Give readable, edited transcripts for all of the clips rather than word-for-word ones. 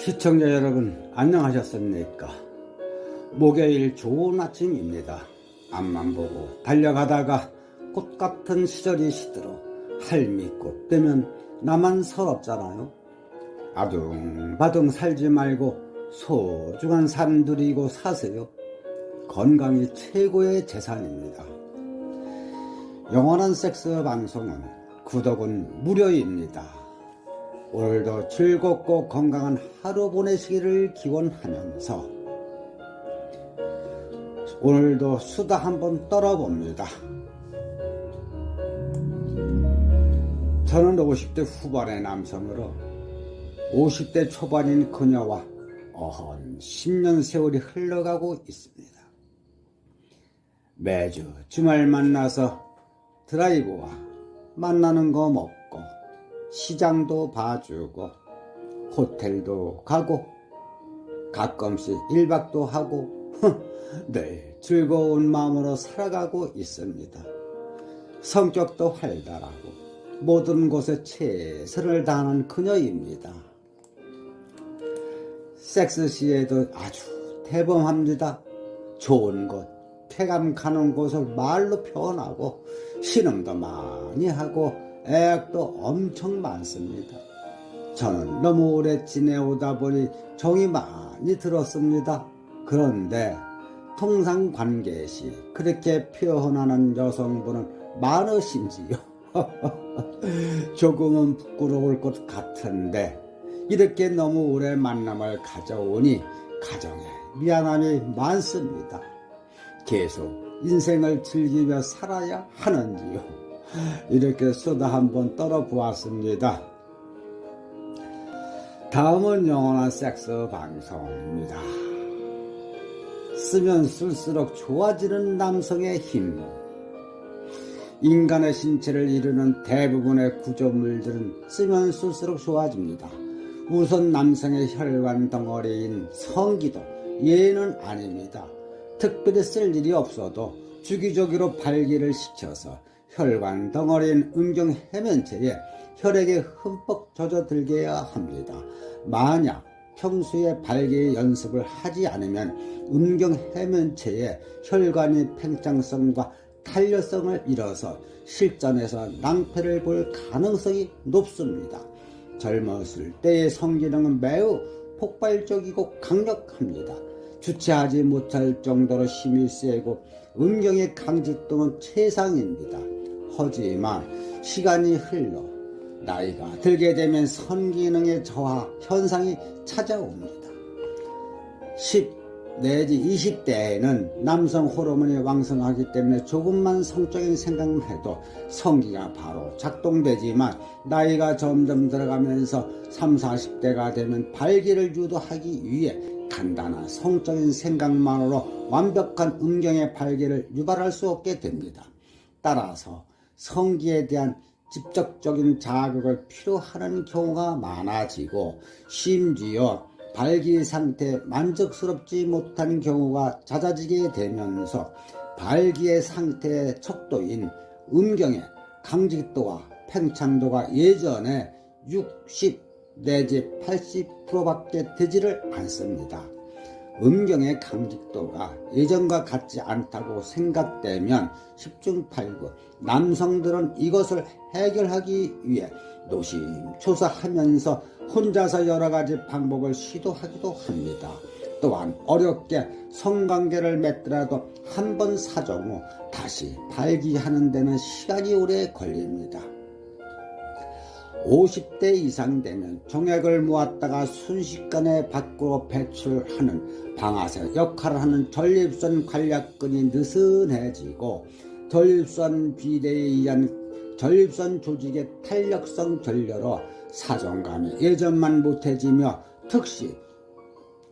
시청자 여러분 안녕하셨습니까? 목요일 좋은 아침입니다. 앞만 보고 달려가다가 꽃 같은 시절이 시들어 할미꽃 되면 나만 서럽잖아요. 아둥바둥 살지 말고 소중한 삶 누리고 사세요. 건강이 최고의 재산입니다. 영원한 섹스 방송은 구독은 무료입니다. 오늘도 즐겁고 건강한 하루 보내시기를 기원하면서 오늘도 수다 한번 떨어봅니다. 저는 50대 후반의 남성으로 50대 초반인 그녀와 어언 10년 세월이 흘러가고 있습니다. 매주 주말 만나서 드라이브와 만나는 거 먹고 시장도 봐주고 호텔도 가고 가끔씩 1박도 하고 늘 즐거운 마음으로 살아가고 있습니다. 성격도 활달하고 모든 곳에 최선을 다하는 그녀입니다. 섹스 시에도 아주 대범합니다. 좋은 곳, 쾌감 가는 곳을 말로 표현하고 신음도 많이 하고 애약도 엄청 많습니다. 저는 너무 오래 지내오다 보니 정이 많이 들었습니다. 그런데 통상 관계 시 그렇게 표현하는 여성분은 많으신지요? 조금은 부끄러울 것 같은데 이렇게 너무 오래 만남을 가져오니 가정에 미안함이 많습니다. 계속 인생을 즐기며 살아야 하는지요? 이렇게 수다 한번 떨어보았습니다. 다음은 영원한 섹스 방송입니다. 쓰면 쓸수록 좋아지는 남성의 힘. 인간의 신체를 이루는 대부분의 구조물들은 쓰면 쓸수록 좋아집니다. 우선 남성의 혈관 덩어리인 성기도 예는 아닙니다. 특별히 쓸 일이 없어도 주기적으로 발기를 시켜서 혈관 덩어리인 음경 해면체에 혈액이 흠뻑 젖어들게 해야 합니다. 만약 평소에 발기 연습을 하지 않으면 음경 해면체에 혈관이 팽창성과 탄력성을 잃어서 실전에서 낭패를 볼 가능성이 높습니다. 젊었을 때의 성기능은 매우 폭발적이고 강력합니다. 주체하지 못할 정도로 힘이 세고 음경의 강직도는 최상입니다. 하지만 시간이 흘러 나이가 들게 되면 성기능의 저하 현상이 찾아옵니다. 10 내지 20대에는 남성 호르몬이 왕성하기 때문에 조금만 성적인 생각만 해도 성기가 바로 작동되지만 나이가 점점 들어가면서 30, 40대가 되면 발기를 유도하기 위해 간단한 성적인 생각만으로 완벽한 음경의 발기를 유발할 수 없게 됩니다. 따라서 성기에 대한 직접적인 자극을 필요하는 경우가 많아지고 심지어 발기 상태에 만족스럽지 못한 경우가 잦아지게 되면서 발기의 상태의 척도인 음경의 강직도와 팽창도가 예전에 60 내지 80%밖에 되지를 않습니다. 음경의 강직도가 예전과 같지 않다고 생각되면 10중 8구 남성들은 이것을 해결하기 위해 노심초사하면서 혼자서 여러가지 방법을 시도하기도 합니다. 또한 어렵게 성관계를 맺더라도 한 번 사정 후 다시 발기하는 데는 시간이 오래 걸립니다. 50대 이상 되면 종액을 모았다가 순식간에 밖으로 배출하는 방아쇠 역할을 하는 전립선 관략근이 느슨해지고 전립선 비대에 의한 전립선 조직의 탄력성 결여로 사정감이 예전만 못해지며 특히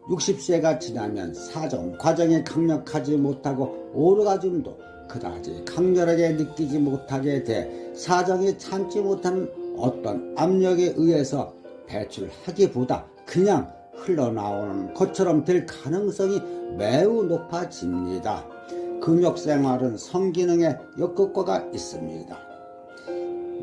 60세가 지나면 사정 과정이 강력하지 못하고 오르가즘도 그다지 강렬하게 느끼지 못하게 돼 사정이 참지 못하는 어떤 압력에 의해서 배출하기보다 그냥 흘러나오는 것처럼 될 가능성이 매우 높아집니다. 금욕생활은 성기능에 역효과가 있습니다.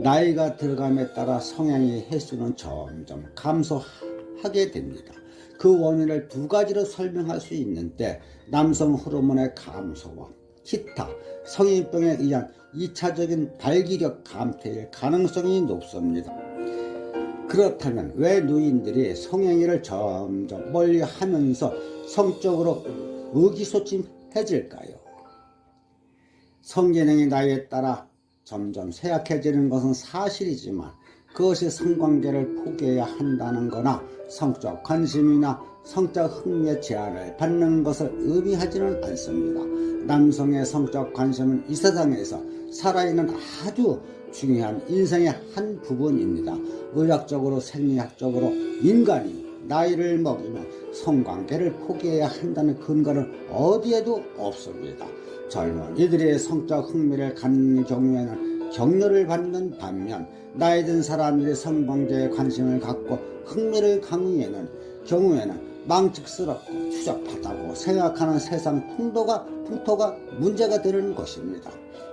나이가 들어감에 따라 성행의 횟수는 점점 감소하게 됩니다. 그 원인을 두 가지로 설명할 수 있는데 남성 호르몬의 감소와 기타 성인병에 의한 2차적인 발기력 감퇴일 가능성이 높습니다. 그렇다면 왜 노인들이 성행위를 점점 멀리하면서 성적으로 의기소침해질까요? 성기능이 나이에 따라 점점 쇠약해지는 것은 사실이지만 그것이 성관계를 포기해야 한다는 거나 성적 관심이나 성적 흥미의 제한을 받는 것을 의미하지는 않습니다. 남성의 성적 관심은 이 세상에서 살아있는 아주 중요한 인생의 한 부분입니다. 의학적으로 생리학적으로 인간이 나이를 먹이면 성관계를 포기해야 한다는 근거는 어디에도 없습니다. 젊은이들의 성적 흥미를 갖는 경우에는 격려를 받는 반면 나이 든 사람들의 성관계에 관심을 갖고 흥미를 갖는 경우에는 망측스럽고 추잡하다고 생각하는 세상 풍토가 문제가 되는 것입니다.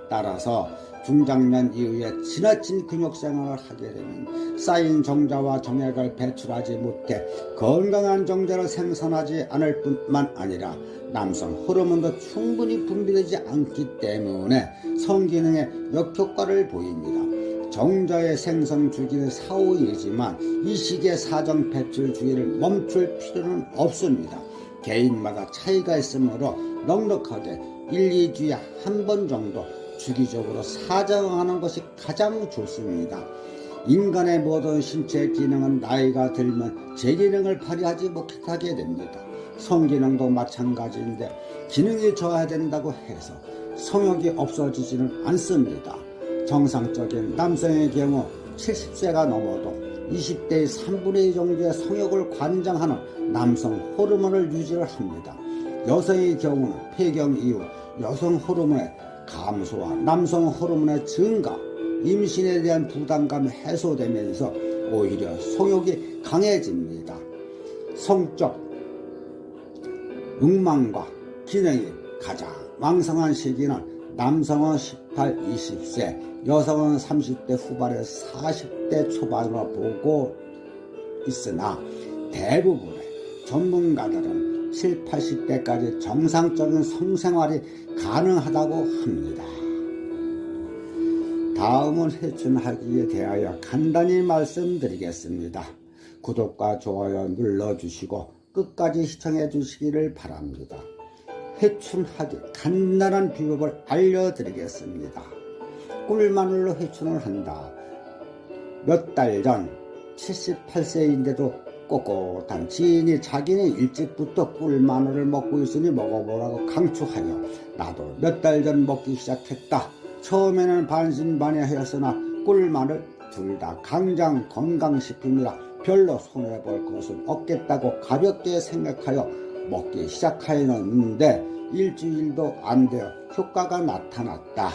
따라서 중장년 이후에 지나친 근육생활을 하게 되면 쌓인 정자와 정액을 배출하지 못해 건강한 정자를 생산하지 않을 뿐만 아니라 남성 호르몬도 충분히 분비되지 않기 때문에 성기능에 역효과를 보입니다. 정자의 생성 주기는 4, 5일이지만 이 시기에 사정 배출 주기를 멈출 필요는 없습니다. 개인마다 차이가 있으므로 넉넉하게 1, 2주에 한 번 정도 주기적으로 사정하는 것이 가장 좋습니다. 인간의 모든 신체 기능은 나이가 들면 제 기능을 발휘하지 못하게 됩니다. 성기능도 마찬가지인데 기능이 저하된다고 해서 성욕이 없어지지는 않습니다. 정상적인 남성의 경우 70세가 넘어도 20대의 3분의 2 정도의 성욕을 관장하는 남성 호르몬을 유지를 합니다. 여성의 경우는 폐경 이후 여성 호르몬의 감소와 남성 호르몬의 증가, 임신에 대한 부담감이 해소되면서 오히려 성욕이 강해집니다. 성적 욕망과 기능이 가장 왕성한 시기는 남성은 18, 20세, 여성은 30대 후반에서 40대 초반으로 보고 있으나 대부분의 전문가들은 7, 80대까지 정상적인 성생활이 가능하다고 합니다. 다음은 회춘하기에 대하여 간단히 말씀드리겠습니다. 구독과 좋아요 눌러주시고 끝까지 시청해 주시기를 바랍니다. 회춘하기 간단한 비법을 알려드리겠습니다. 꿀마늘로 회춘을 한다. 몇 달 전 78세인데도 꼿꼿한 지인이 자기는 일찍부터 꿀마늘을 먹고 있으니 먹어보라고 강추하여 나도 몇 달 전 먹기 시작했다. 처음에는 반신반의하였으나 꿀마늘 둘 다 강장 건강식품이라 별로 손해볼 것은 없겠다고 가볍게 생각하여 먹기 시작하였는데 일주일도 안 되어 효과가 나타났다.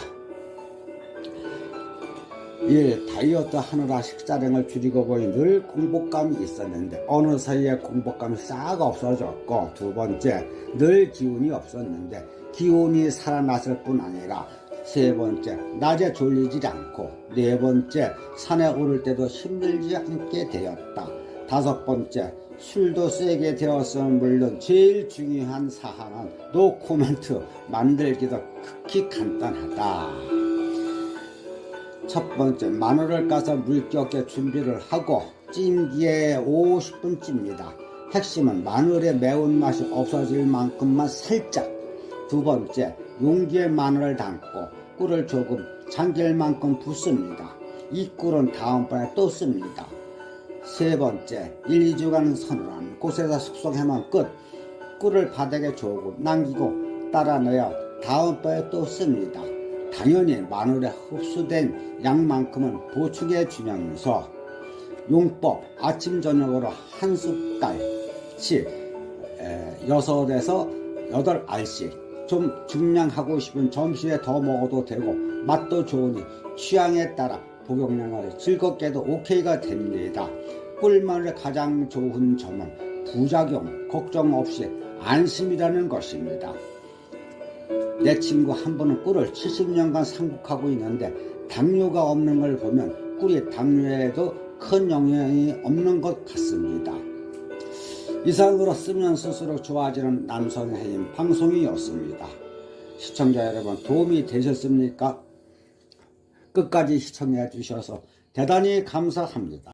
다이어트 하느라 식사량을 줄이고 보니 늘 공복감이 있었는데 어느 사이에 공복감이 싹 없어졌고, 두 번째 늘 기운이 없었는데 기운이 살아났을 뿐 아니라 세 번째 낮에 졸리지 않고, 네 번째 산에 오를 때도 힘들지 않게 되었다. 다섯 번째 술도 세게 되었으면 물론 제일 중요한 사항은 노코멘트 만들기도 극히 간단하다. 첫 번째, 마늘을 까서 물기 준비를 하고 찜기에 50분 찝니다. 핵심은 마늘의 매운맛이 없어질 만큼만 살짝. 두 번째, 용기에 마늘을 담고 꿀을 조금 잠길 만큼 붓습니다. 이 꿀은 다음번에 또 씁니다. 세 번째, 1, 2주간 서늘한 곳에서 숙성하면 끝. 꿀을 바닥에 조금 남기고 따라 넣어 다음번에 또 씁니다. 당연히 마늘에 흡수된 양만큼은 보충해 주면서 용법 아침 저녁으로 한 숟갈씩 6에서 8알씩 좀 중량하고 싶은 점심에 더 먹어도 되고 맛도 좋으니 취향에 따라 복용량을 즐겁게도 오케이가 됩니다. 꿀마늘의 가장 좋은 점은 부작용 걱정 없이 안심이라는 것입니다. 내 친구 한 분은 꿀을 70년간 상복하고 있는데 당뇨가 없는 걸 보면 꿀이 당뇨에도 큰 영향이 없는 것 같습니다. 이상으로 쓰면 쓸수록 좋아지는 남성의 힘 방송이었습니다. 시청자 여러분 도움이 되셨습니까? 끝까지 시청해 주셔서 대단히 감사합니다.